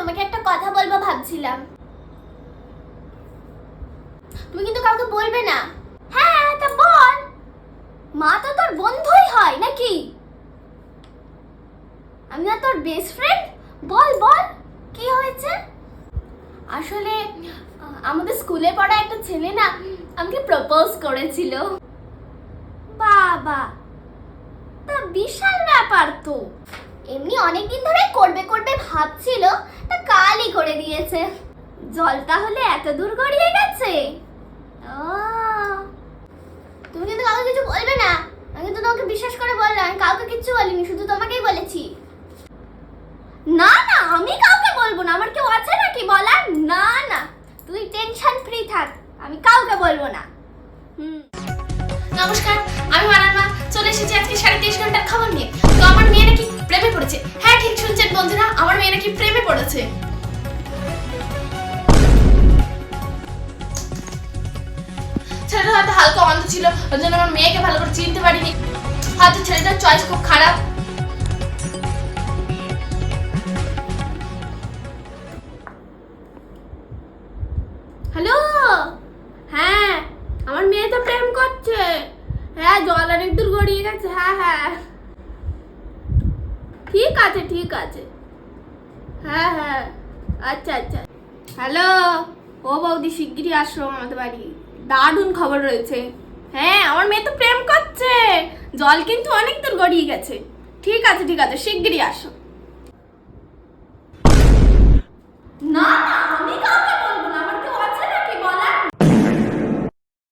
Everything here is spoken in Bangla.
তোমাকে একটা কথা বলবো ভাবছিলাম। তুমি কিন্তু কাউকে বলবে না। হ্যাঁ, তা বল। মা তো তোর বন্ধুই হয় নাকি? আমি না তোর বেস্ট ফ্রেন্ড। বল বল, কি হয়েছে? আসলে আমাদের স্কুলে পড়া একটা ছেলে না আমাকে প্রপোজ করেছিল। বাবা, তা বিশাল ব্যাপার তো। এমনি অনেকদিন ধরে করবে করবে ভাবছিল, তা কালই করে দিয়েছে। জল তাহলে এত দূর গড়িয়ে গেছে। তুমি কিন্তু কাউকে কিছু বলবে না। আমি কিন্তু তোমাকে বিশ্বাস করে বললাম, আমি কাউকে কিচ্ছু বলিনি, শুধু তোমাকেই বলেছি। না না, আমি কাউকে বলবো না। আমার কেউ আছে নাকি বলার? না না, তুই টেনশন ফ্রি থাক, আমি কাউকে বলবো না। নমস্কার, আমি মানানমা চলে এসেছি আজকে ৩.৫ ঘন্টার খবর নিয়ে। তো আমার মেয়ে নাকি প্রেমে পড়েছে। হ্যাঁ, ঠিক শুনছেন বন্ধুরা, আমার মেয়ে নাকি প্রেমে পড়েছে। ছেলেটা হয়তো হালকা অন্ধ ছিল, ওই জন্য আমার মেয়েকে ভালো করে চিনতে পারিনি। হয়তো ছেলেটার চয়েস খুব খারাপ। হ্যালো, হ্যাঁ আমার মেয়ে তো প্রেম করছে। হ্যাঁ, জল অনেক দূর গড়িয়ে গেছে। হ্যাঁ হ্যাঁ, ঠিক আছে ঠিক আছে। হ্যাঁ হ্যাঁ, আচ্ছা আচ্ছা। হ্যালো, ও বৌদি শিগগিরই আসো আমাদের বাড়ি, দারুণ খবর রয়েছে। হ্যাঁ, আমার মেয়ে তো প্রেম করছে, জল কিন্তু অনেক দূর গড়িয়ে গেছে। ঠিক আছে শিগগিরই আসো। না না,